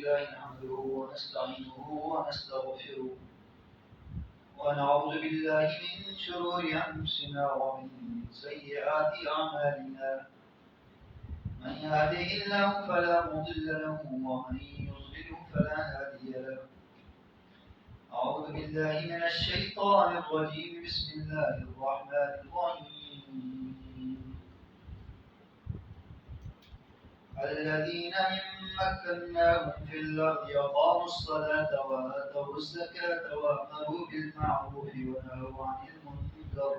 لله نحمده ونستعينه ونستغفره ونعوذ بالله من شرور أنفسنا ومن سيئات أعمالنا من يهده الله فلا مضل له ومن يضلله فلا هادي له. أعوذ بالله من الشيطان الرجيم. بسم الله الرحمن الرحيم. الذين إن مكناهم في الأرض أقاموا الصلاة وآتوا الزكاة وأمروا بالمعروف ونهوا عن المنكر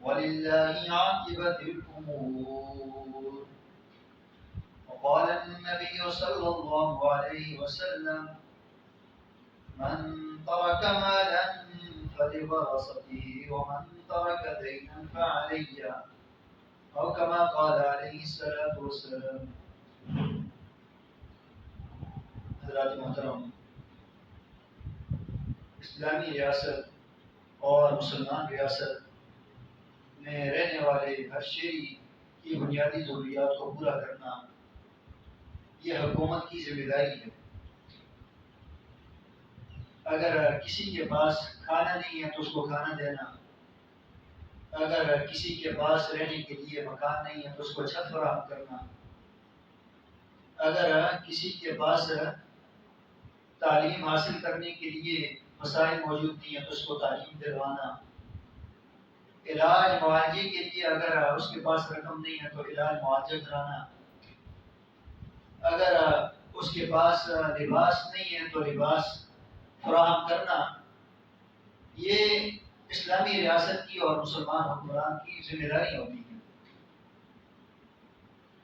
ولله عاقبة الأمور. وقال النبي صلى الله عليه وسلم: من ترك مالا فلورثته ومن ترك دينا فعلي، اور كما قال علیہ الصلوۃ والسلام. حضرات محترم، اسلامی ریاست اور مسلمان ریاست میں رہنے والے ہر شہری کی بنیادی ضروریات کو پورا کرنا یہ حکومت کی ذمہ داری ہے. اگر کسی کے پاس کھانا نہیں ہے تو اس کو کھانا دینا، اگر کسی کے پاس رہنے کے لیے مکان نہیں ہے تو اس کو چھت فراہم کرنا، اگر کسی کے پاس تعلیم حاصل کرنے کے لیے وسائل موجود نہیں ہیں تو اس کو تعلیم دلوانا، علاج معالجے کے لیے اگر اس کے پاس رقم نہیں ہے تو علاج معالجہ کرانا، اگر اس کے پاس لباس نہیں ہے تو لباس فراہم کرنا، یہ اسلامی ریاست کی اور مسلمان حکمران کی ذمہ داری ہوتی ہے.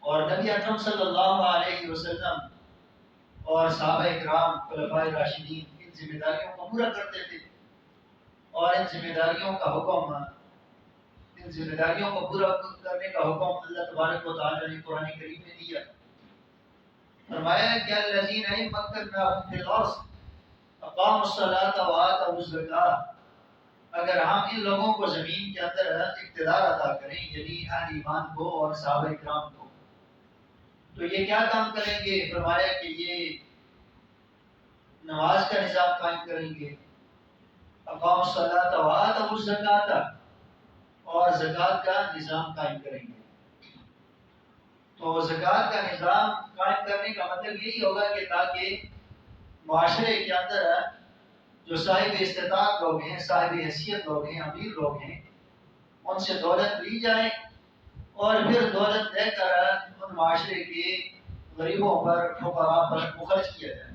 اور نبی اکرم صلی اللہ علیہ وسلم اور صحابہ کرام خلفائے راشدین ان ذمہ داریوں کو پورا کرتے تھے، اور ان ذمہ داریوں کو پورا کرنے کا حکم اللہ تبارک و تعالی نے قرآن کریم میں دیا. فرمایا کہ الذین ان مکناہم فی الارض اقاموا الصلاۃ وآتوا الزکاۃ، اگر ہم ان لوگوں کو زمین کے اندر اقتدار عطا کریں، یعنی اہل ایمان کو اور صحابہ کرام کو، تو یہ کیا کام کریں گے؟ فرمایا کہ یہ نماز کا نظام قائم کریں گے، اقاموا الصلاۃ وآتوا الزکاۃ، اور زکوٰۃ کا نظام قائم کریں گے. تو زکوٰۃ کا نظام قائم کرنے کا مطلب یہی ہوگا کہ تاکہ معاشرے کے اندر جو صاحب استطاعت لوگ ہیں، صاحب حیثیت لوگ ہیں، امیر لوگ ہیں، ان سے دولت لی جائے اور پھر دولت دے کر ان معاشرے کے غریبوں پر، فقراء پر خرچ کیا جائے.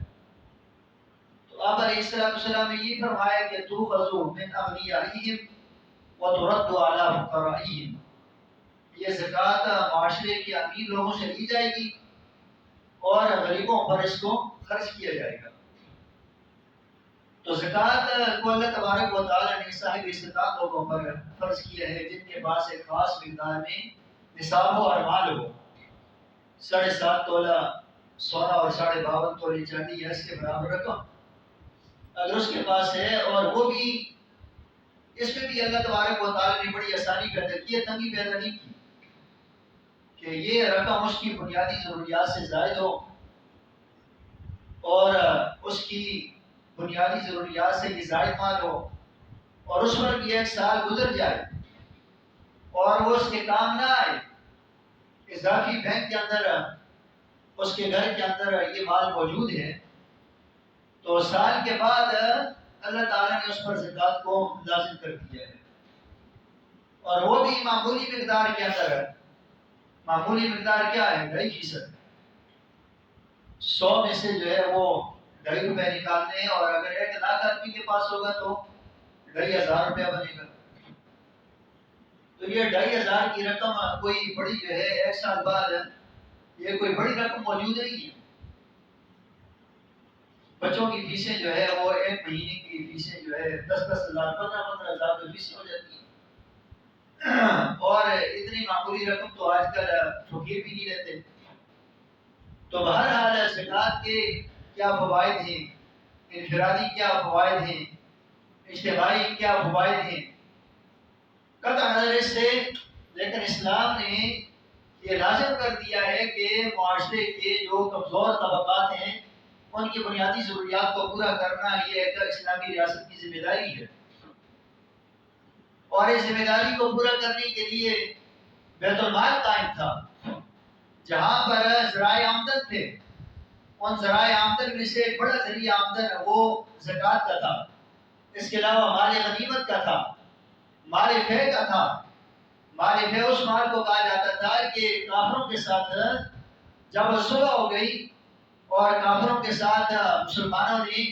تو آپ علیہ السلام نے یہ فرمایا کہ تؤخذ من اغنیائہم وترد علی فقرائہم، یہ زکوٰۃ معاشرے کے امیر لوگوں سے لی جائے گی اور غریبوں پر اس کو خرچ کیا جائے گا. تو زکوٰۃ کو اللہ تبارک و تعالی نے صاحب استطاعت لوگوں پر فرض کیا ہے، جن کے پاس ایک خاص مقدار میں نصاب ہو اور مال ہو. 7.5 تولہ سونا اور 52.5 تولے چاندی یا اس کے برابر رقم اگر اس کے پاس ہے، اور وہ بھی اس میں بھی اللہ تبارک و تعالی نے بڑی آسانی پیدا کی ہے، تنگی پیدا نہیں کی کہ یہ رقم اس کی بنیادی ضروریات سے زائد ہو اور اس کی بنیادی ضروریات سے یہ زائد مال ہو، اور اس پر بھی 1 سال گزر جائے اور وہ اس کے کام نہ آئے، اضافی بینک کے اندر اس کے گھر کے اندر یہ مال موجود ہے، تو سال کے بعد اللہ تعالیٰ نے اس پر زکوٰۃ کو لازم کر دیا ہے. اور وہ بھی معمولی مقدار کے اندر ہے. معمولی مقدار کیا ہے؟ 2.5%. 100 میں سے جو ہے وہ 2.5 روپے نکالنے ہیں، اور اگر 1 لاکھ آدمی کے پاس ہوگا تو 2.500 روپیہ بنے گا. تو یہ 2.500 کی رقم کوئی بڑی جو ہے 1 سال بعد یہ کوئی بڑی رقم موجود نہیں ہے. بچوں کی فیسیں جو ہے وہ 1 مہینے کی فیسیں جو ہے 10,000 15,000 کی فیسیں ہو جاتی ہیں، اور اتنی معمولی رقم تو آج کل فقیر بھی نہیں رہتے. تو بہرحال زکوٰۃ کے کیا فوائد ہیں، انفرادی کیا فوائد ہیں، اجتماعی کیا فوائد ہیں، قطع نظر اس سے، لیکن اسلام نے یہ لازم کر دیا ہے کہ معاشرے کے جو کمزور طبقات ہیں ان کی بنیادی ضروریات کو پورا کرنا یہ ایک اسلامی ریاست کی ذمہ داری ہے۔ اور اس ذمہ داری کو پورا کرنے کے لیے بیت المال قائم تھا، جہاں پر ذرائع آمدن تھے۔ ان ذرائع آمدن میں سے ایک بڑا ذریعہ آمدن وہ زکوٰۃ کا تھا، اس کے علاوہ مال غنیمت کا تھا، مال فے کا تھا۔ مال فے اس مال کو کہا جاتا تھا کہ کافروں کے ساتھ جب صلح ہو گئی اور کافروں کے ساتھ مسلمانوں نے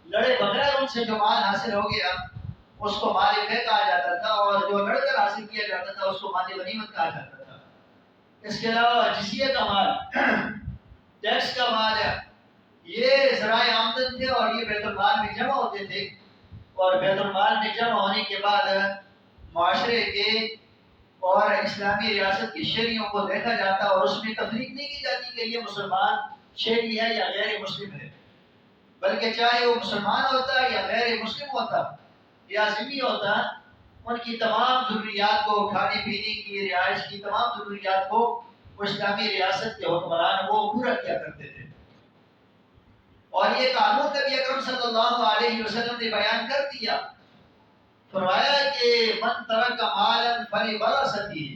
لڑے بغیر ان سے جو مال حاصل ہو گیا اس کو مال فے کہا جاتا تھا، اور جو لڑ کر حاصل کیا جاتا تھا اس کو مال غنیمت کہا جاتا تھا۔ اس کے علاوہ جزیہ کا مال، ٹیکس کا مال ہے، یہ ذرائع آمدن تھے اور یہ بیت المال میں جمع ہوتے تھے۔ اور بیت المال میں جمع ہونے کے بعد معاشرے کے اور اسلامی ریاست کی شہریوں کو دیکھا جاتا اور اس میں تفریق نہیں کی جاتی کہ یہ مسلمان شہری ہے یا غیر مسلم ہے، بلکہ چاہے وہ مسلمان ہوتا یا غیر مسلم ہوتا یا ذمہ ہوتا، ان کی تمام ضروریات کو، کھانے پینے کی، رہائش کی تمام ضروریات کو وہ اسلامی ریاست کے حکمران وہ پورا کیا کرتے تھے۔ اور یہ قانون نبی اکرم صلی اللہ علیہ وسلم نے بیان کر دیا، فرمایا کہ من ترک مالا فلورثته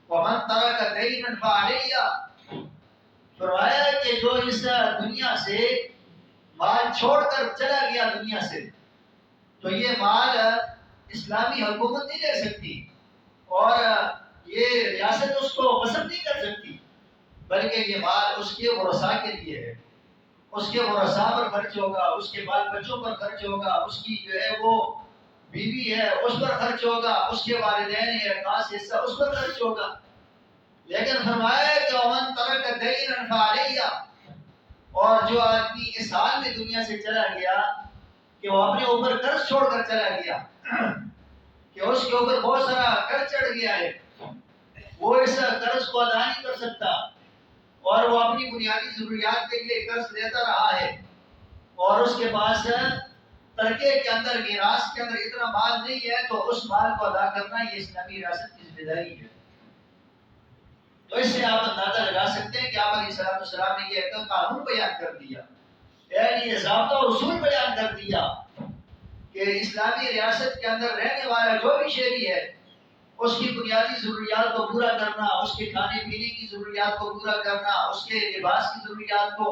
ومن ترک دینا فعلیہ۔ فرمایا کہ جو اس دنیا سے مال چھوڑ کر چلا گیا دنیا سے، تو یہ مال اسلامی حکومت نہیں لے سکتی اور یہ ریاست اس کو غصب نہیں کر سکتی، بلکہ یہ مال اس کے ورثاء کے لیے ہے۔ اس کے ورثاء پر خرچ ہوگا، اس کے بال بچوں پر خرچ ہوگا، اس کی جو ہے وہ بیوی ہے اس پر خرچ ہوگا، اس کے والدین ہے خاص حصہ اس پر خرچ ہوگا۔ لیکن فرمایا کہ ومن ترک دینا فعلیہ، اور جو آدمی اس حال میں دنیا سے چلا گیا کہ وہ اپنے اوپر قرض چھوڑ کر چلا گیا، کہ اس کے اوپر بہت سارا قرض چڑھ گیا ہے، وہ اس قرض کو ادا نہیں کر سکتا اور وہ اپنی بنیادی ضروریات کے لیے قرض لیتا رہا ہے، اور اس کے پاس ترکے کے اندر، میراث کے اندر اتنا مال نہیں ہے، تو اس مال کو ادا کرنا یہ اسلامی ریاست کی ذمہ داری ہے۔ تو اس سے آپ اندازہ لگا سکتے ہیں کہ آپ علیہ السلام نے یہ ایک قانون بیان کر دیا، یعنی یہ ضابطہ اور اصول بیان کر دیا کہ اسلامی ریاست کے اندر رہنے والا جو بھی شہری ہے اس کی بنیادی ضروریات کو پورا کرنا، اس کے کھانے پینے کی ضروریات کو پورا کرنا، اس کے لباس کی ضروریات کو،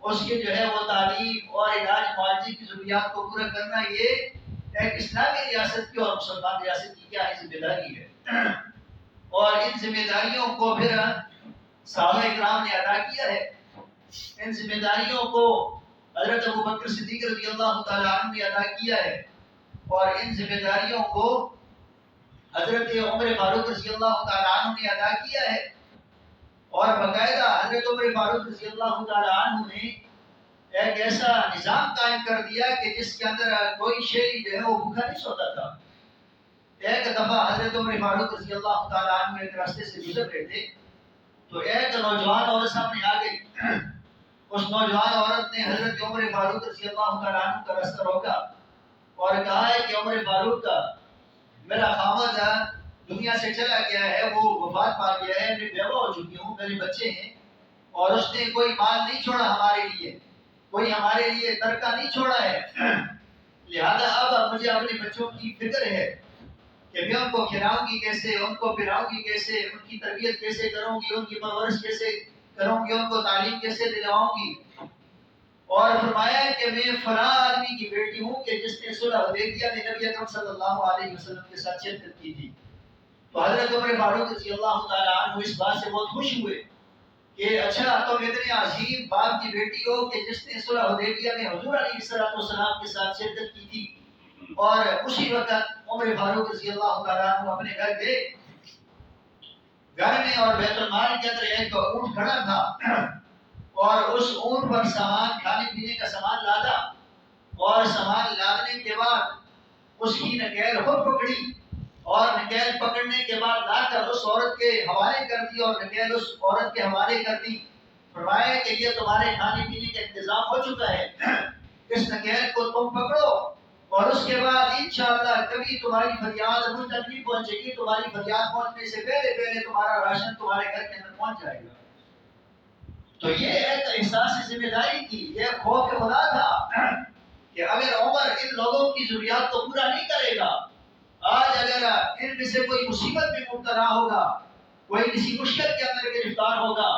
اس کے جو ہے وہ تعلیم اور علاج معالجے کی ضروریات کو پورا کرنا، یہ ایک اسلامی ریاست کی اور مسلمان ریاست کی کیا ہے ذمہ داری ہے۔ اور ان ذمہ داریوں کو پھر صحابہ اکرام نے ادا کیا ہے۔ ان ذمہ داریوں کو حضرت ابوبکر صدیق رضی اللہ تعالی عنہ نے ادا کیا ہے، اور ان ذمہ داریوں کو حضرت عمر فاروق رضی اللہ تعالی عنہ نے ادا کیا ہے، اور باقاعدہ حضرت عمر فاروق رضی اللہ تعالی عنہ نے ایک ایسا نظام قائم کر دیا کہ جس کے اندر کوئی شہری جو ہے وہ بھوکا نہیں سوتا تھا۔ ایک دفعہ حضرت عمر فاروق رضی اللہ تعالی عنہ ایک راستے سے گزر رہے تھے، تو ایک نوجوان عورت سامنے آ گئی۔ اس نوجوان عورت نے حضرت عمر فاروق رضی اللہ تعالی عنہ کا راستہ روکا اور کہا ہے کہ عمر فاروق کا میرا خامد دنیا سے چلا گیا ہے، وہ وفات پا گیا ہے، میں بیوہ ہو چکی ہوں، میرے بچے ہیں، اور اس نے کوئی مال نہیں چھوڑا ہمارے لیے، کوئی ہمارے لیے ترکہ نہیں چھوڑا ہے، لہذا اب مجھے اپنے بچوں کی فکر ہے کہ میں ان کو کھلاؤں گی کیسے، ان کو پلاؤں گی کیسے، ان کی تربیت کیسے کروں گی، ان کی پرورش کیسے کروں گی، ان کو تعلیم کیسے دلاؤں گی۔ اور فرمایا کہ میں فلاں آدمی کی بیٹی ہوں کہ جس نے صلح حدیبیہ میں نبی اکرم صلی اللہ علیہ وسلم کے ساتھ شرکت کی تھی۔ تو حضرت عمر فاروق رضی اللہ تعالی عنہ اس بات سے بہت خوش ہوئے کہ اچھا تم اتنے عظیم باپ کی بیٹی ہو کہ جس نے صلح حدیبیہ میں حضور علیہ السلام کے ساتھ شرکت کی تھی۔ اور اسی وقت عمر فاروق رضی اللہ تعالی عنہ اپنے گھر گئے، گھر میں اور بیت المال کے اندر ایک اونٹ کھڑا تھا، اور اس اونٹ پر سامان، کھانے پینے کا سامان لادا، اور سامان لادنے کے بعد اس کی نکیل خود پکڑی، اور نکیل پکڑنے کے بعد لا کر اس عورت کے حوالے کر دی، اور نکیل اس عورت کے حوالے کر دی۔ فرمایا کہ یہ تمہارے کھانے پینے کا انتظام ہو چکا ہے، اس نکیل کو تم پکڑو، اور اس کے بعد انشاءاللہ کبھی تمہاری فریاد مجھ تک نہیں پہنچے گی، تمہاری فریاد پہنچنے سے پہلے تمہارا راشن تمہارے گھر کے اندر پہنچ جائے گا۔ تو یہ ایک احساس ذمہ داری تھی، یہ خوف خدا تھا کہ اگر عمر ان لوگوں کی ضروریات کو پورا نہیں کرے گا، آج اگر ان میں سے کوئی مصیبت میں مبتلا ہوگا، کوئی کسی مشکل کے اندر گرفتار ہوگا،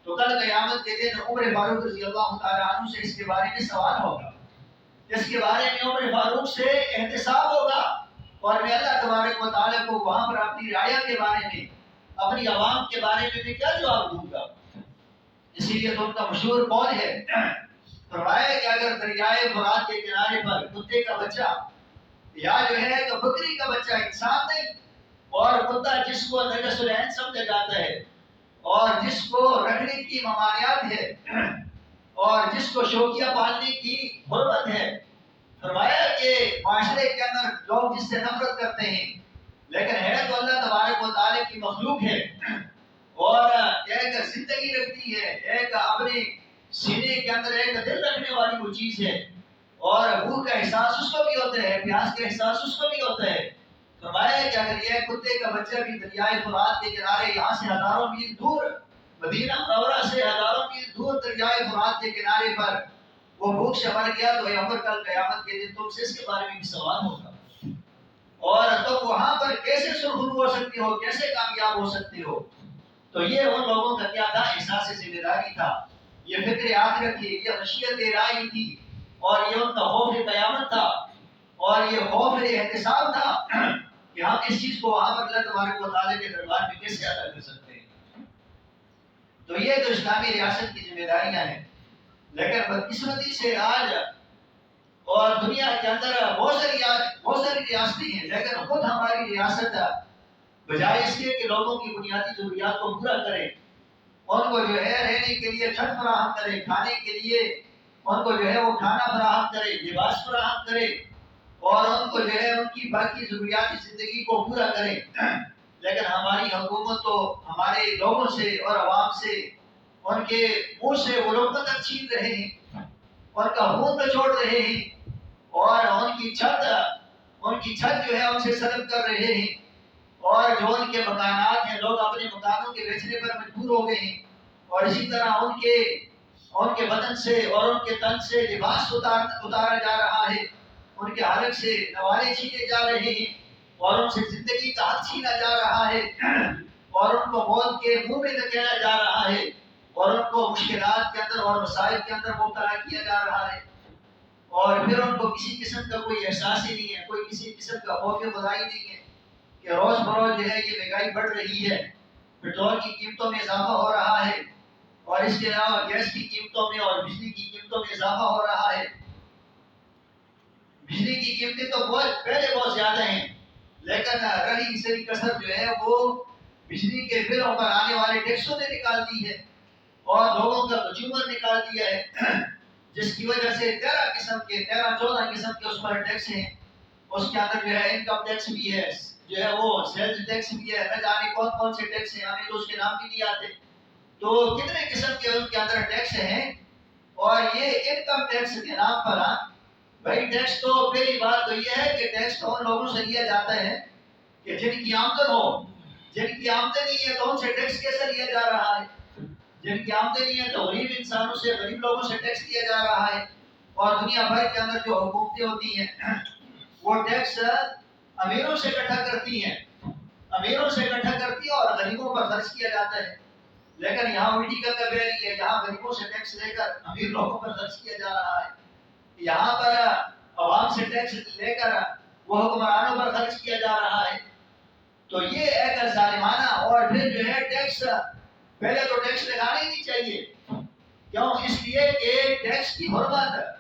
تو کل قیامت کے دن عمر فاروق رضی اللہ تعالیٰ عنہ سے اس کے بارے میں سوال ہوگا، اس کے بارے میں عمر فاروق سے احتساب ہوگا، اور میں اللہ تبارک و تعالیٰ کو وہاں پر اپنی رعایا کے بارے میں، اپنی عوام کے بارے میں کیا جواب دوں گا؟ اسی لیے تو ان کا مشہور قول ہے، فرمایا کہ اگر دریائے فرات کے کنارے پر کتے کا بچہ یا جو ہے کہ بکری کا بچہ، انسان نہیں، اور کتا جس کو نجس العین سمجھا جاتا ہے اور جس کو رکھنے کی ممانعت ہے اور جس کو شوقیہ پالنے کی حرمت ہے، فرمایا کہ معاشرے کے اندر لوگ جس سے نفرت کرتے ہیں، لیکن ہے تو اللہ تبارک و تعالیٰ کی مخلوق ہے، اور ایک زندگی رکھتی ہے، ایک اپنے سینے کے اندر ایک دل رکھنے والی وہ چیز ہے، اور بھوک کا احساس اس کو بھی ہوتا ہے، پیاس کا احساس اس کو بھی ہوتا ہے۔ فرمایا کہ اگر یہ کتے کا بچہ بھی دریائے فرات کے کنارے یہاں سے ہزاروں میل دور، مدینہ منورہ سے ہزاروں میل دور دریائے فرات کے کنارے پر وہ بھوک سے مر گیا، تو اے عمر کل قیامت کے دن تم سے اس کے بارے میں بھی سوال ہوگا، اور تم وہاں پر کیسے سرخرو ہو سکتے ہو، کیسے کامیاب ہو سکتے ہو؟ تو یہ ان لوگوں کا کیا تھا؟ احساس ذمہ داری تھا، یہ فکر آخرت تھی، یہ خشیت الہی تھی، اور یہ ان کا خوف قیامت تھا، اور یہ خوف احتساب تھا کہ ہم اس چیز کو وہاں پر اللہ تبارک و تعالیٰ کے دربار میں کیسے ادا کر سکتے ہیں۔ تو یہ تو اسلامی ریاست کی ذمہ داریاں ہیں، لیکن بدقسمتی سے آج اور دنیا کے اندر بہت ساری ریاستیں ہیں، لیکن خود ہماری ریاست بجائے اس کے کہ لوگوں کی بنیادی ضروریات کو پورا کرے، ان کو جو ہے رہنے کے لیے چھت فراہم کرے، کھانے کے لیے ان کو جو ہے وہ کھانا فراہم کرے، لباس فراہم کرے، اور ان کو جو ہے ان کی باقی ضروریات زندگی کو پورا کرے، لیکن ہماری حکومت تو ہمارے لوگوں سے اور عوام سے ان کے منہ سے وہ لوگ تک چھین رہے ہیں، ان کا خون نچوڑ رہے ہیں، اور ان کی چھت جو ہے ان سے سلب کر رہے ہیں، اور جو ان کے مکانات ہیں لوگ اپنے مکانوں کے بیچنے پر مجبور ہو گئے ہیں، اور اسی طرح ان کے بدن سے اور ان کے تن سے لباس اتارا جا رہا ہے، ان کے حلق سے نوالے چھینے جا رہے ہیں، اور ان سے زندگی کا حق چھینا جا رہا ہے، اور ان کو موت کے منہ میں دھکیلا جا رہا ہے، اور ان کو مشکلات کے اندر اور مسائل کے اندر مبتلا کیا جا رہا ہے، اور پھر ان کو کسی قسم کا کوئی احساس ہی نہیں ہے، کوئی کسی قسم کا خوف خدائی نہیں ہے کہ روز بروز جو ہے یہ مہنگائی بڑھ رہی ہے، پیٹرول کی قیمتوں میں اضافہ ہو رہا ہے، اور اس کے علاوہ گیس کی قیمتوں میں اور بجلی کی قیمتوں میں اضافہ ہو رہا ہے۔ بجلی کی قیمتیں تو پہلے بہت زیادہ ہیں، لیکن رہی سری کسر جو ہے وہ بجلی کے بلوں پر آنے والے ٹیکسوں نے نکال دی ہے، اور لوگوں کا کنزیومر نکال دیا ہے، جس کی وجہ سے 13-14 قسم کے اس پر ٹیکس ہیں، اس کے اندر جو ہے انکم ٹیکس بھی ہے، جو ہے وہ سیلز ٹیکس بھی ہے، نہ جانے کون سے ٹیکس ہیں، ہمیں تو اس کے نام بھی نہیں آتے، تو کتنے قسم کے ان کے اندر ٹیکس ہیں، اور یہ انکم ٹیکس کے نام پر بھائی ٹیکس تو پہلی بات تو یہ ہے کہ ٹیکس تو ان لوگوں سے لیا جاتا ہے کہ جن کی آمدن ہو، جن کی آمدن نہیں ہے تو ان سے ٹیکس کیسے لیا جا رہا ہے؟ جن کی آمدن نہیں ہے تو غریب انسانوں سے، غریب لوگوں سے ٹیکس لیا جا رہا ہے، اور دنیا بھر کے اندر جو حکومتیں ہوتی ہیں وہ ٹیکس امیروں سے اکٹھا کرتی ہیں، اور غریبوں پر خرچ کیا جاتا ہے، لیکن یہاں الٹی کا کبیری ہے، جہاں غریبوں سے ٹیکس لے کر امیر لوگوں پر خرچ کیا جا رہا ہے، یہاں پر عوام سے ٹیکس لے کر وہ حکمرانوں پر خرچ کیا جا رہا ہے، تو یہ ایک ظالمانہ، اور پھر جو ہے ٹیکس پہلے تو ٹیکس لگانا ہی نہیں چاہیے، کیوں؟ اس لیے کہ ٹیکس کی حرمت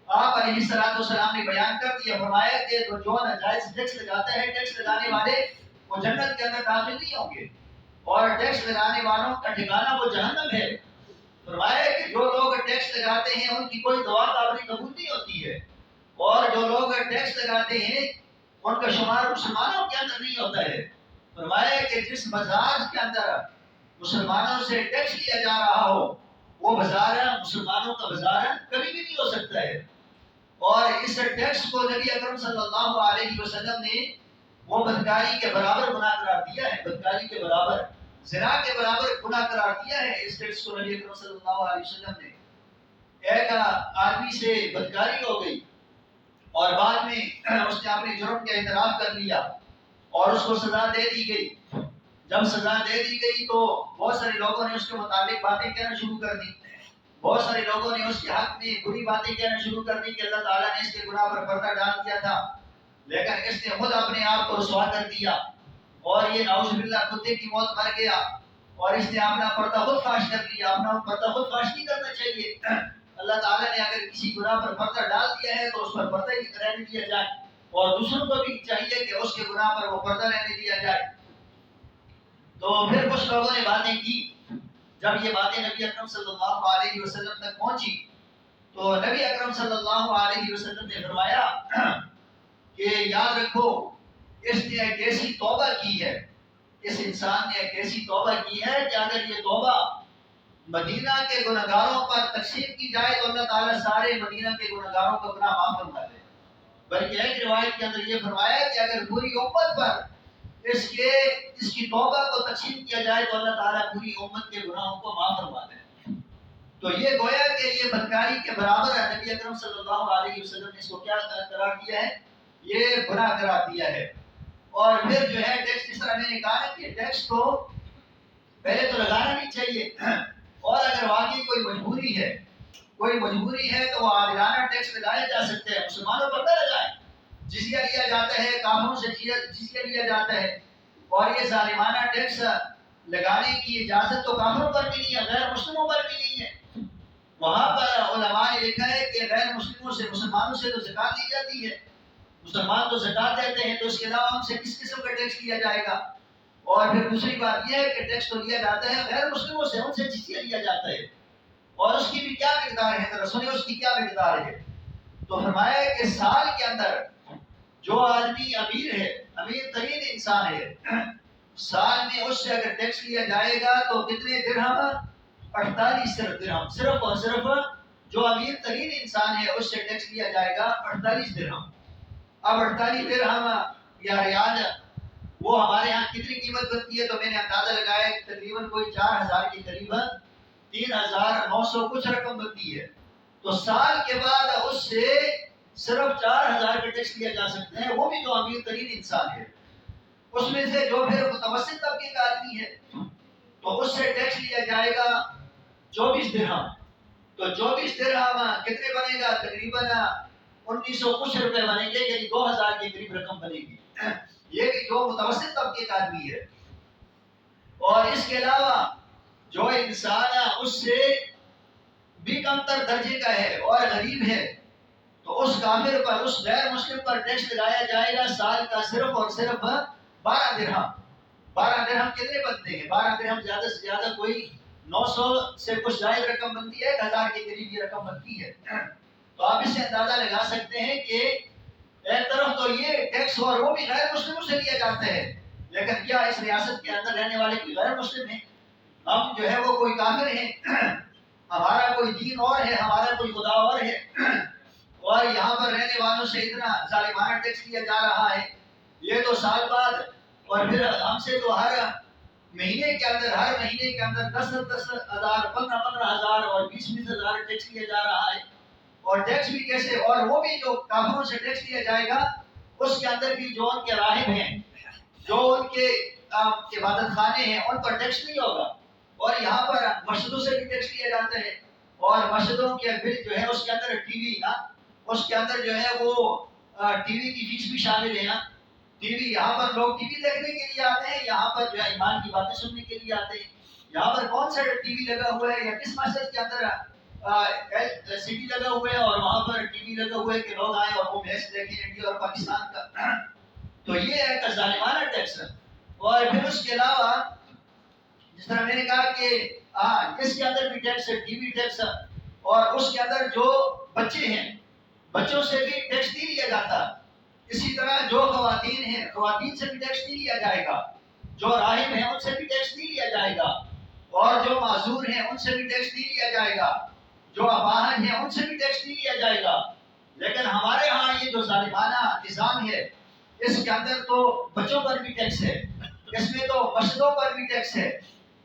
آپ علیہ السلام نے بیان کر دیا، فرمایا کہ جو ناجائز ٹیکس لگاتا ہے، ٹیکس لگانے والے وہ جنت کے اندر داخل نہیں ہوں گے، اور ٹیکس لگانے والوں کا ٹھکانہ وہ جہنم ہے۔ فرمایا کہ جو لوگ ٹیکس لگاتے ہیں ان کی کوئی دعا قابل قبول نہیں ہوتی ہے، اور جو لوگ ٹیکس لگاتے ہیں ان کا شمار مسلمانوں کے اندر نہیں ہوتا ہے۔ فرمایا کہ جس بازار کے اندر مسلمانوں سے ٹیکس لیا جا رہا ہو وہ بازار مسلمانوں کا بازار کبھی بھی نہیں ہو سکتا ہے، اور اس ٹیکس کو نبی اکرم صلی اللہ علیہ وسلم نے وہ بدکاری کے برابر گناہ قرار دیا ہے، بدکاری کے برابر، زنا کے برابر گناہ قرار دیا ہے اس ٹیکس کو نبی اکرم صلی اللہ علیہ وسلم نے۔ ایک آدمی سے بدکاری ہو گئی اور بعد میں اس نے اپنے جرم کا اعتراف کر لیا اور اس کو سزا دے دی گئی. جب سزا دے دی گئی تو بہت سارے لوگوں نے اس کے متعلق باتیں کہنا شروع کر دی. بہت سارے لوگوں نے اس کے حق میں بری باتیں کہنا شروع کر دی کہ اللہ تعالیٰ نے اس کے گناہ پر پردہ ڈال دیا تھا، لیکن اس نے خود اپنے آپ کو رسوا کر دیا اور یہ نعوذ باللہ کتے کی موت مر گیا اور اس نے اپنا پردہ خود فاش کر لیا. اپنا پردہ خود فاش نہیں کرنا چاہیے. اللہ تعالیٰ نے اگر کسی گناہ پر پردہ ڈال دیا ہے تو اس پر پردہ ہی رہنے دیا جائے اور دوسروں کو بھی چاہیے کہ اس کے گناہ پر وہ پردہ رہنے دیا جائے. تو پھر کچھ لوگوں نے باتیں کی. جب یہ باتیں نبی اکرم صلی اللہ علیہ وسلم تک پہنچی تو نبی اکرم صلی اللہ علیہ وسلم نے فرمایا کہ یاد رکھو اس نے ایک ایسی توبہ کی ہے، اس انسان نے ایک ایسی توبہ کی ہے کہ اگر یہ توبہ مدینہ کے گنہگاروں پر تقسیم کی جائے تو اللہ تعالیٰ سارے مدینہ کے گنہگاروں کا گناہ معاف فرما دے. بلکہ ایک روایت کے اندر یہ فرمایا کہ اگر پوری امت پر اس کی توبہ کو تقسیم کیا جائے تو اللہ تعالیٰ پوری امت کے گناہوں کو معاف فرما دے. تو یہ گویا کہ یہ بدکاری کے برابر ہے. نبی اکرم صلی اللہ علیہ وسلم نے اس کو کیا قرار دیا ہے؟ یہ گناہ قرار دیا ہے. اور پھر جو ہے ٹیکس، جس طرح میں نے کہا کہ ٹیکس کو پہلے تو لگانا نہیں چاہیے اور اگر واقعی کوئی مجبوری ہے تو وہ عادلانہ ٹیکس لگائے جا سکتے ہیں. مسلمانوں پر نہ لگائیں. جزیہ لیا جاتا ہے، کافروں سے جزیہ لیا جاتا ہے اور یہ ظالمانہ ٹیکس لگانے کی اجازت تو کافروں پر بھی نہیں ہے، غیر مسلموں پر بھی نہیں ہے. وہاں پر علماء نے لکھا ہے کہ غیر مسلموں سے، مسلمانوں سے تو زکوٰۃ لی جاتی ہے، مسلمان تو زکوٰۃ دیتے ہیں، تو اس کے علاوہ ہم سے کس قسم کا ٹیکس لیا جائے گا؟ اور پھر دوسری بات یہ ہے کہ ٹیکس تو لیا جاتا ہے غیر مسلموں سے، ان سے جزیہ لیا جاتا ہے اور اس کی بھی کیا مقدار ہے؟ ذرا سنیں اس کی کیا مقدار ہے. تو فرمایا کہ سال کے اندر جو آدمی امیر ہے، امیر ترین انسان ہے، سال میں اس سے اگر ٹیکس لیا جائے گا تو کتنے درہم؟ 48 درہم. صرف اور صرف جو امیر ترین انسان ہے اس سے ٹیکس لیا جائے گا 48 درہم. اب 48 درہم یا ریال وہ ہمارے ہاں کتنی قیمت بنتی ہے؟ تو میں نے اندازہ لگایا تقریباً کوئی 4000 کے قریب 3900 کچھ رقم بنتی ہے. تو سال کے بعد اس سے صرف 4000 کا ٹیکس لیا جا سکتا ہے، وہ بھی جو امیر ترین انسان ہے. اس میں سے جو پھر متوسط طبقے کا آدمی ہے تو اس سے ٹیکس لیا جائے گا 24 درہم. تو 24 درہم کتنے بنے گا؟ تقریباً 1900 کچھ روپے بنے گے، یعنی 2000 کے قریب رقم بنے گی. یہ کہ جو متوسط طبقے کا آدمی ہے. اور اس کے علاوہ جو انسان اس سے بھی کم تر درجے کا ہے اور غریب ہے تو اس کافر پر، اس غیر مسلم پر ٹیکس لگایا جائے گا سال کا صرف اور صرف 12 درہم. 12 درہم کتنے بنتے ہیں؟ 12 درہم زیادہ سے زیادہ کوئی 900 سے کچھ زائد رقم بنتی ہے، 1000 کے قریب یہ رقم بنتی ہے. تو آپ اس سے اندازہ لگا سکتے ہیں کہ ایک طرف تو یہ ٹیکس اور وہ بھی غیر مسلموں سے لیا جاتا ہے، لیکن کیا اس ریاست کے اندر رہنے والے کوئی غیر مسلم ہیں؟ ہم جو ہے وہ کوئی کافر ہیں، ہمارا کوئی دین اور ہے، ہمارا کوئی خدا اور ہے، اور یہاں پر رہنے والوں سے اتنا ظالمانہ ٹیکس لیا جا رہا ہے. یہ تو سال بعد، اور پھر ہم سے تو ہر مہینے کے اندر 10,000 15,000 اور 20,000 ٹیکس لیا جا رہا ہے. اور ٹیکس بھی کیسے؟ اور وہ بھی جو کافروں سے ٹیکس لیا جائے گا اس کے اندر بھی جو ان کے راہب ہیں، جو ان کے عبادت خانے ہیں، ان پر ٹیکس نہیں ہوگا. اور یہاں پر مسجدوں سے بھی ٹیکس لیا جاتا ہے اور مسجدوں کے بل جو ہے اس کے اندر ٹی وی اس کے اندر جو ہے وہ ٹی وی کی فیس بھی شامل ہے. ٹی وی، یہاں پر لوگ ٹی وی دیکھنے کے لیے آتے ہیں، یہاں پر جو ہے ایمان کی باتیں سننے کے لیے آتے ہیں. یہاں پر کون سا ٹی وی لگا ہوا ہے یا کس مسجد کے اندر سی ٹی لگا ہوا ہے اور وہاں پر ٹی وی لگا ہوا ہے کہ لوگ آئیں اور وہ میچ دیکھیں انڈیا اور پاکستان کا؟ تو یہ ہے ظالمانہ ٹیکس. اور پھر اس کے علاوہ جس طرح میں نے کہا کہ اس کے اندر بھی ٹیکس ہے، ٹی وی ٹیکس، اور اس کے اندر جو بچے ہیں بچوں سے بھی ٹیکس نہیں لیا جاتا. اسی طرح جو خواتین ہیں، خواتین سے بھی ٹیکس نہیں لیا جائے گا. جو راہب ہیں ان سے بھی ٹیکس نہیں لیا جائے گا، اور جو معذور ہیں ان سے بھی ٹیکس نہیں لیا جائے گا، جو اپاہج ہیں ان سے بھی ٹیکس نہیں لیا جائے گا. لیکن ہمارے ہاں یہ جو ظالمانہ نظام ہے اس کے اندر تو بچوں پر بھی ٹیکس ہے، اس میں تو مسجدوں پر بھی ٹیکس ہے،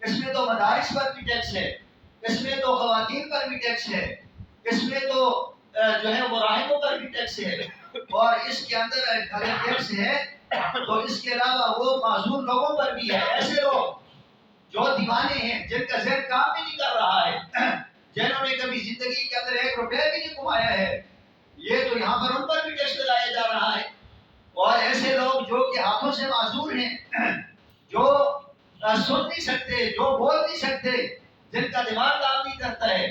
اس میں تو مدارس پر بھی ٹیکس ہے، اس میں تو خواتین پر بھی ٹیکس ہے. اس میں تو جو ہے وہ راہبوں پر بھی ٹیکس ہے، اور اس کے اندر اگر ٹیکس ہے تو اس کے علاوہ وہ معذور لوگوں پر بھی ہے، ایسے لوگ جو دیوانے ہیں، جن کا ذہن کام بھی نہیں کر رہا ہے، جنہوں نے کبھی زندگی کے اندر 1 روپے بھی نہیں کمایا ہے، یہ تو یہاں پر ان پر بھی ٹیکس لگایا جا رہا ہے۔ اور ایسے لوگ جو کہ ہاتھوں سے معذور ہیں، جو سن نہیں سکتے، جو بول نہیں سکتے، جن کا دماغ کام نہیں کرتا ہے،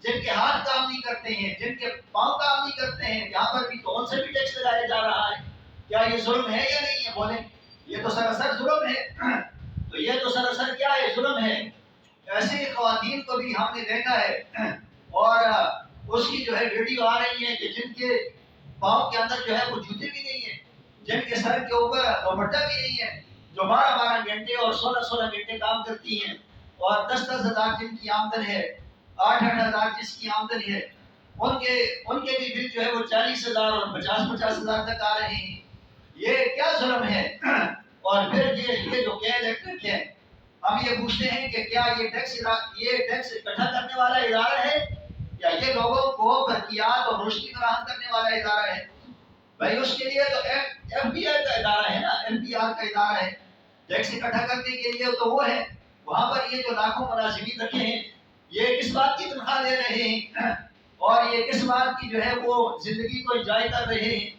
جن کے ہاتھ کام نہیں کرتے ہیں، جن کے پاؤں کام نہیں کرتے ہیں، یہاں پر بھی تو ان سے بھی ٹیکس لگایا جا رہا ہے۔ کیا یہ ظلم ہے یا نہیں ہے؟ بولیں، یہ تو سراسر ظلم ہے۔ تو یہ تو سراسر کیا ہے؟ ظلم ہے۔ ایسی خواتین کو بھی ہم نے دیکھا ہے، اور اس کی جو ہے ویڈیو آ رہی ہے کہ جن کے پاؤں کے اندر جو ہے وہ جوتے بھی نہیں ہیں، جن کے سر کے اوپر دوپٹہ بھی نہیں ہے، جو 12 گھنٹے اور 16 گھنٹے کام کرتی ہیں، اور 10 ہزار جن کی آمدن ہے، 8 ہزار جس کی آمدن ہے، ان کے بھی بل جو ہے وہ 40,000 اور 50 ہزار تک آ رہے ہیں۔ یہ کیا ظلم ہے؟ اور پھر یہ جو کے الیکٹرک ہے، ہم یہ پوچھتے ہیں کہ کیا یہ ٹیکس اکٹھا کرنے والا ادارہ ہے، یا یہ لوگوں کو برقیات اور روشنی فراہم کرنے والا ادارہ ہے؟ بھائی اس کے لیے تو ایف بی آئی کا ادارہ ہے نا، NPR کا ادارہ ہے، ٹیکس اکٹھا کرنے کے لیے تو وہ ہے۔ وہاں پر یہ جو لاکھوں ملازمین رکھے ہیں، یہ کس بات کی تنخواہ لے رہے ہیں، اور یہ کس بات کی جو ہے وہ زندگی کو انجوائے کر رہے ہیں،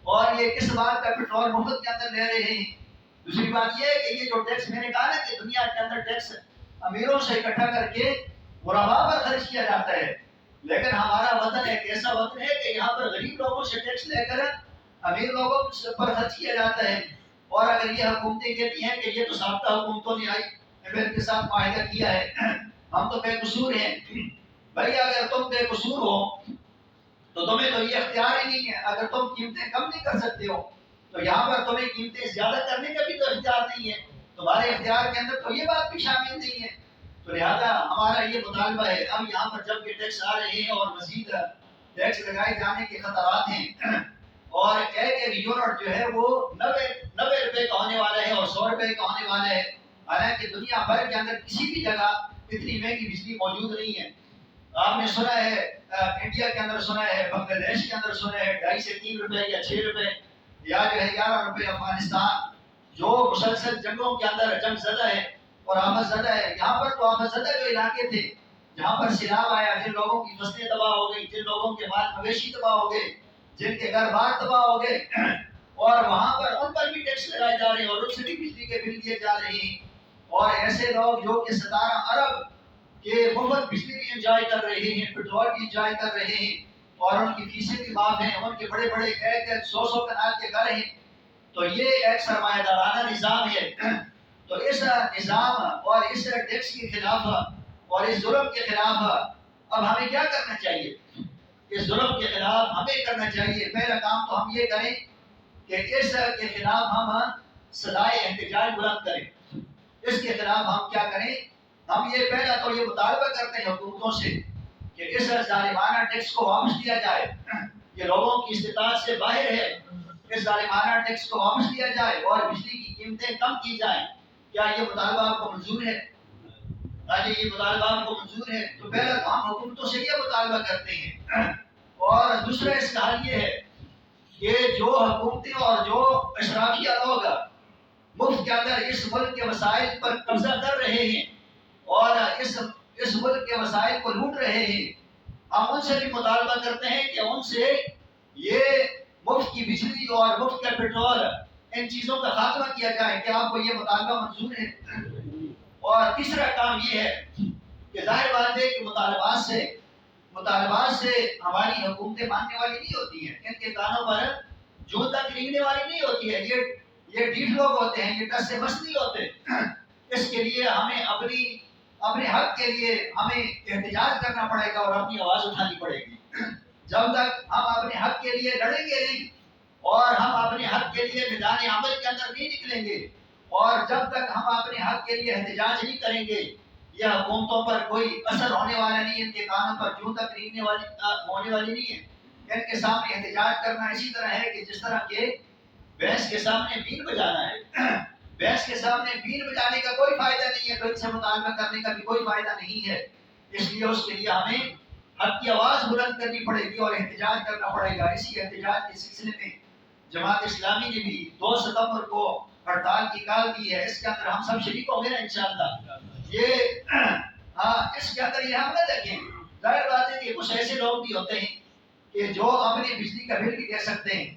اور یہ کس بات کا پیٹرول مفت کے اندر لے رہے ہیں؟ دوسری بات یہ ہے کہ یہ جو ٹیکس میں نے کہا نا کہ دنیا کے اندر ٹیکس امیروں سے اکٹھا کر کے غرباء پر خرچ کیا جاتا ہے، لیکن ہمارا وطن ایک ایسا وطن ہے کہ یہاں پر غریب لوگوں سے ٹیکس لے کر امیر لوگوں پر خرچ کیا جاتا ہے۔ اور اگر یہ حکومتیں کہتی ہیں کہ یہ تو سابقہ حکومتوں نے امریکہ کے ساتھ معاہدہ کیا ہے، ہم تو بے قصور ہیں، بھائی اگر تم بے قصور ہو تو تمہیں تو یہ اختیار ہی نہیں ہے۔ اگر تم قیمتیں کم نہیں کر سکتے ہو تو یہاں پر تمہیں قیمتیں زیادہ کرنے کا بھی تو اختیار نہیں ہے، تمہارے اختیار کے اندر تو یہ بات بھی شامل نہیں ہے۔ تو لہذا ہمارا یہ مطالبہ ہے، اب یہاں پر جب یہ ٹیکس آ رہے ہیں اور مزید ٹیکس لگائے جانے کے خطرات ہیں، اور ایک یونٹ جو ہے وہ 90 روپے کا ہونے والا ہے اور 100 روپے کا ہونے والا ہے، حالانکہ دنیا بھر کے اندر کسی بھی جگہ اتنی مہنگی بجلی موجود نہیں ہے۔ آپ نے سنا ہے انڈیا کے اندر سنا ہے، بنگلہ دیش کے اندر سنا ہے 2.5 سے 3 روپے یا 6 روپے یا جو ہے 11 روپے۔ افغانستان جو مسلسل جنگوں کے اندر جنگ زدہ ہے اور آفت زدہ ہے، یہاں پر تو آفت زدہ جو علاقے تھے جہاں پر سیلاب آیا، جن لوگوں کی فصلیں تباہ ہو گئی، جن لوگوں کے مال مویشی تباہ ہو گئے، جن کے گھر بار تباہ ہو گئے، اور وہاں پر ان پر بھی ٹیکس لگائے جا رہے ہیں اور ان سے بھی بجلی کے بل دیے جا رہے ہیں۔ اور ایسے لوگ جو کہ 17 ارب کے مفت بجلی بھی انجوائے کر رہے ہیں، پیٹرول بھی انجوائے کر رہے ہیں، اور ان کی فیسیں بھی معاف ہیں، ان کے بڑے بڑے 100 کنال کے گھر ہیں۔ تو یہ ایک سرمایہ دارانہ نظام ہے۔ تو اس نظام اور اس ٹیکس کے خلاف اور اس ظلم کے خلاف اب ہمیں کیا کرنا چاہیے؟ اس ظلم کے خلاف ہمیں کرنا چاہیے، پہلا کام تو ہم یہ کریں کہ اس کے خلاف ہم صدائے احتجاج بلند کریں۔ اس کے خلاف ہم کیا کریں؟ ہم یہ پہلا تو یہ مطالبہ کرتے ہیں حکومتوں سے کہ اس ظالمانہ ٹیکس کو واپس لیا جائے، یہ لوگوں کی استطاعت سے باہر ہے۔ اس ظالمانہ ٹیکس کو واپس لیا جائے اور بجلی کی قیمتیں کم کی جائیں۔ کیا یہ مطالبہ آپ کو منظور ہے؟ اگر یہ مطالبہ آپ کو منظور ہے تو پہلا تو ہم حکومتوں سے یہ مطالبہ کرتے ہیں۔ اور دوسرا اس کا حل یہ ہے کہ جو حکومتیں اور جو اشرافیہ لوگ مفت کے اندر اس ملک کے وسائل پر قبضہ کر رہے ہیں اور اس ملک کے وسائل کو لوٹ رہے ہیں، ہم ان سے بھی مطالبہ کرتے ہیں کہ ان سے یہ مفت کی بجلی اور مفت کا پیٹرول، ان چیزوں کا خاتمہ کیا جائے۔ کیا آپ کو یہ مطالبہ منظور ہے؟ اور تیسرا کام یہ ہے کہ ظاہر بات ہے کہ مطالبات سے ہماری حکومتیں ماننے والی نہیں ہوتی ہیں، ان کے کانوں پر جو تک رینگنے والی نہیں ہوتی ہے۔ یہ ڈیٹھ لوگ ہوتے ہیں، یہ ٹس سے بس نہیں ہوتے۔ اس کے لیے ہمیں اپنے حق کے لیے ہمیں احتجاج کرنا پڑے گا اور اپنی آواز اٹھانی پڑے گی۔ جب تک ہم اپنے حق کے لیے لڑیں گے نہیں اور ہم اپنے حق کے لیے میدان عمل کے اندر نہیں نکلیں گے، اور جب تک ہم اپنے حق کے لیے احتجاج نہیں کریں گے، یہ حکومتوں پر کوئی اثر ہونے والا نہیں، ان کے کانوں پر جوں تک ریگنے ہونے والی نہیں ہے۔ ان کے سامنے احتجاج کرنا اسی طرح ہے کہ جس طرح کہ بھینس کے سامنے بین بجانا ہے۔ بھینس کے سامنے بین بجانے کا کوئی فائدہ نہیں ہے، تو ان سے مطالبہ کرنے کا بھی کوئی فائدہ نہیں ہے۔ اس لیے اس کے لیے ہمیں حق کی آواز بلند کرنی پڑے گی اور احتجاج کرنا پڑے گا۔ اسی احتجاج کے سلسلے میں جماعت اسلامی نے بھی 2 ستمبر کو ہڑتال کی کال دی ہے۔ اس کے اندر ہم سب شریک ہوں گے نا انشاءاللہ۔ اس کے اندر یہ ہم نہ دیکھیں، ظاہر بات ہے کہ کچھ ایسے لوگ بھی ہوتے ہیں کہ جو اپنی بجلی کا بل بھی دے سکتے ہیں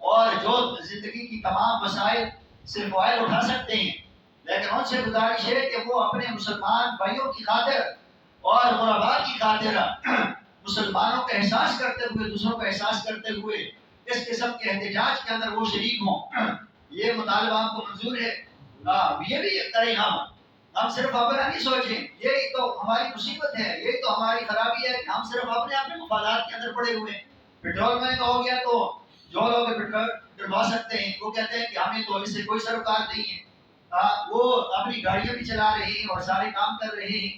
اور جو زندگی کی تمام مسائل سے فائدہ اٹھا سکتے ہیں، لیکن ان سے گزارش ہے کہ وہ اپنے مسلمان بھائیوں کی خاطر اور غرباء کی خاطر مسلمانوں کا احساس کرتے ہوئے، دوسروں کا احساس کرتے ہوئے اس قسم کے احتجاج کے اندر وہ شریک ہوں۔ یہ مطالبہ آپ کو منظور ہے؟ یہ بھی کریں ہم صرف اپنا نہیں سوچیں، یہی تو ہماری مصیبت ہے، یہی تو ہماری خرابی ہے کہ ہم صرف اپنے مفادات کے اندر پڑے ہوئے ہیں۔ پیٹرول مہنگا ہو گیا تو جو لوگ پیٹرول ڈلوا سکتے ہیں وہ کہتے ہیں کہ ہمیں تو اس سے کوئی سروکار نہیں ہے، وہ اپنی گاڑیاں بھی چلا رہے ہیں اور سارے کام کر رہے ہیں۔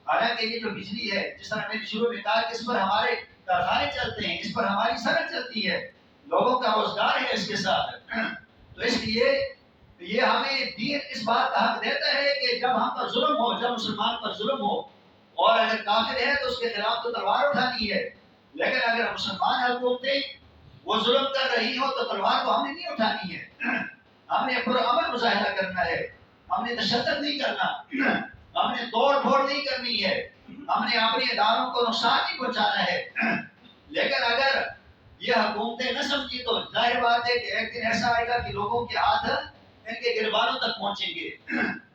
حالانکہ یہ جو بجلی ہے، جس طرح میں نے شروع میں کہا کہ اس پر ہمارے کارخانے چلتے ہیں، اس پر ہماری صنعت چلتی ہے، لوگوں کا روزگار ہے اس کے ساتھ، تو اس لیے یہ ہمیں دین اس بات کا حق دیتا ہے کہ جب ہم پر ظلم ہو، جب مسلمان پر ظلم ہو اور اگر کافر ہے تو اس کے خلاف تو تلوار اٹھانی ہے، لیکن اگر مسلمان حکومتیں وہ ظلم کر رہی ہو تو تلوار کو ہم نے نہیں اٹھانی ہے، ہم نے پرامن مظاہرہ کرنا ہے، ہم نے تشدد نہیں کرنا، ہم نے توڑ پھوڑ نہیں کرنی ہے، ہم نے اپنے اداروں کو نقصان نہیں پہنچانا ہے۔ لیکن اگر یہ حکومتیں نہ سمجھی تو ظاہر بات ہے کہ ایک دن ایسا آئے گا کہ لوگوں کے ہاتھ ان کے گربانوں تک پہنچیں گے۔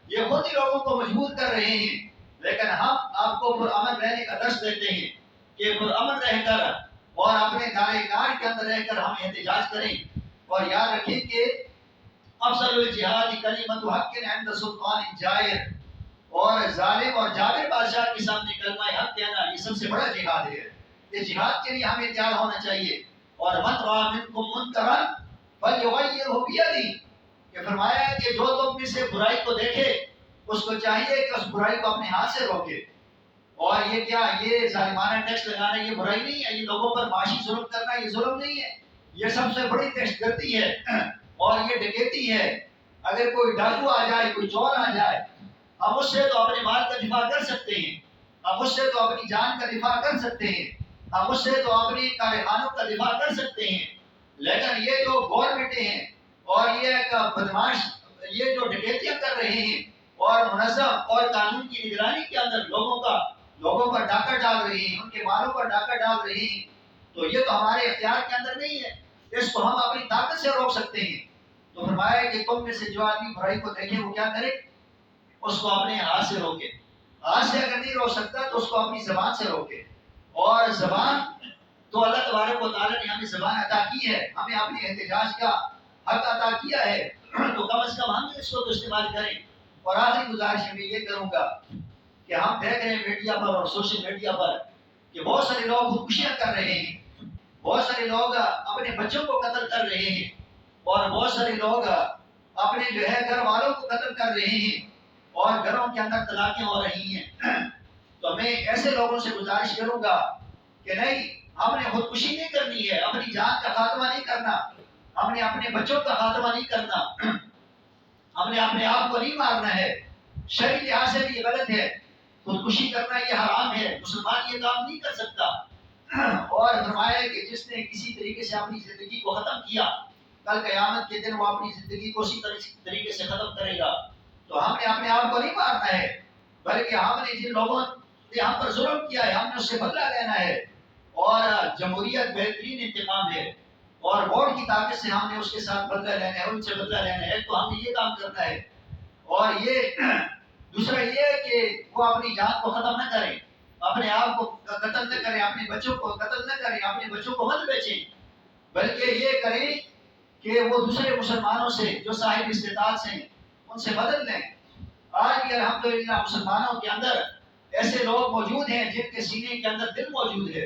یہ خود ہی لوگوں کو مجبور کر رہے ہیں، لیکن ہم آپ کو پرامن رہنے کا درس دیتے ہیں کہ پرامن رہ کر اور اپنے دائرے کار کے اندر رہ کر ہم احتجاج کریں، اور یاد رکھیں کہ افضل الجہاد کلمۃ حق عند سلطان جائر، اور ظالم اور جابر بادشاہ کے سامنے کلمہ حق کہنا یہ سب سے بڑا جہاد ہے۔ اس جہاد کے لیے ہمیں تیار ہونا چاہیے۔ اور من رأى منکم منکرا فلیغیرہ بیدہ، کہ فرمایا ہے کہ جو تم میں سے برائی کو دیکھے اس کو چاہیے کہ اس برائی کو اپنے ہاتھ سے روکے۔ اور یہ کیا، یہ ظالمانہ ٹیکس لگانا یہ برائی نہیں ہے، یہ لوگوں پر معاشی ظلم کرنا یہ ظلم نہیں ہے، یہ سب سے بڑی دہشت گردی ہے اور یہ ڈکیتی ہے۔ اگر کوئی ڈاکو آ جائے، کوئی چور آ جائے، ہم اس سے تو اپنے مال کا دفاع کر سکتے ہیں، ہم اس سے تو اپنی جان کا دفاع کر سکتے ہیں، ہم اس سے تو اپنی کارخانوں کا دفاع کر سکتے ہیں، لیکن یہ جو گورنمنٹیں ہیں اور یہ ایک بدماش یہ جو ڈکیتیاں کر رہے ہیں اور منظم اور قانون کی نگرانی کے اندر لوگوں پر ڈاکہ ڈال رہے ہیں، ان کے مالوں پر ڈاکہ ڈال رہے ہیں، تو یہ تو ہمارے اختیار کے اندر نہیں ہے، اس کو ہم اپنی طاقت سے روک سکتے ہیں۔ تو فرمایا کہ تم میں سے جو آدمی برائی کو دیکھے وہ کیا کرے، اس کو اپنے ہاتھ سے روکے، ہاتھ سے اگر نہیں روک سکتا تو اس کو اپنی زبان سے روکے۔ اور زبان تو اللہ تبارک و تعالیٰ نے ہمیں زبان عطا کی ہے، ہمیں اپنے احتجاج کا حق عطا کیا ہے، تو کم از کم ہم اس کو تو استعمال کریں۔ اور آخری گزارش میں یہ کروں گا کہ ہم دیکھ رہے ہیں میڈیا پر اور سوشل میڈیا پر کہ بہت سارے لوگ خودکشیاں کر رہے ہیں، بہت سارے لوگ اپنے بچوں کو قتل کر رہے ہیں، اور بہت سارے لوگ اپنے جو ہے گھر والوں کو قتل کر رہے ہیں، اور گھروں کے اندر طلاقیں ہو رہی ہیں۔ تو میں ایسے لوگوں سے گزارش کروں گا کہ نہیں، ہم نے خودکشی نہیں کرنی ہے، اپنی جان کا خاتمہ نہیں کرنا، ہم نے اپنے بچوں کا خاتمہ نہیں کرنا، ہم نے اپنے آپ کو نہیں مارنا ہے، شرعی لحاظ سے بھی یہ غلط ہے، خودکشی کرنا یہ حرام ہے، مسلمان یہ کام نہیں کر سکتا۔ اور فرمایا کہ جس نے کسی طریقے سے اپنی زندگی کو ختم کیا، کل قیامت کے دن وہ اپنی زندگی کو اسی طریقے سے ختم کرے گا۔ تو ہم نے اپنے آپ کو نہیں مارنا ہے، بلکہ ہم نے جن لوگوں نے ہم پر ظلم کیا ہے ہم نے اس سے بدلہ لینا ہے، اور جمہوریت بہترین انتقام ہے، اور ووٹ کی طاقت سے ہم نے اس کے ساتھ بدلہ لینا ہے، ان سے بدلہ لینا ہے، تو ہم نے یہ کام کرنا ہے۔ اور یہ دوسرا یہ ہے کہ وہ اپنی جان کو ختم نہ کریں، اپنے آپ کو قتل نہ کریں، اپنے بچوں کو قتل نہ کریں، اپنے بچوں کو مت بیچیں، بلکہ یہ کریں کہ وہ دوسرے مسلمانوں سے جو صاحب استطاعت ہیں ان سے مدد لیں۔ آج بھی الحمدللہ مسلمانوں کے اندر ایسے لوگ موجود ہیں جن کے سینے کے اندر دل موجود ہے،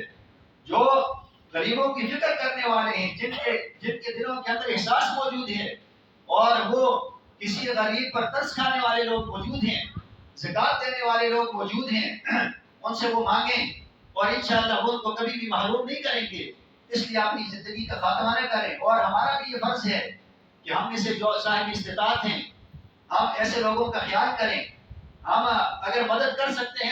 جو غریبوں کی فکر کرنے والے ہیں، جن کے دلوں کے اندر احساس موجود ہے، اور وہ کسی غریب پر ترس کھانے والے لوگ موجود ہیں، زکات دینے والے لوگ موجود ہیں، ان سے وہ مانگیں اور انشاءاللہ وہ ان کو کبھی بھی محروم نہیں کریں گے۔ اس لیے اپنی زندگی کا خاتمہ نہ کریں، اور ہمارا بھی یہ فرض ہے کہ ہم میں سے جو صاحب استطاعت ہیں ہم ایسے لوگوں کا خیال کریں، ہم اگر مدد کر سکتے ہیں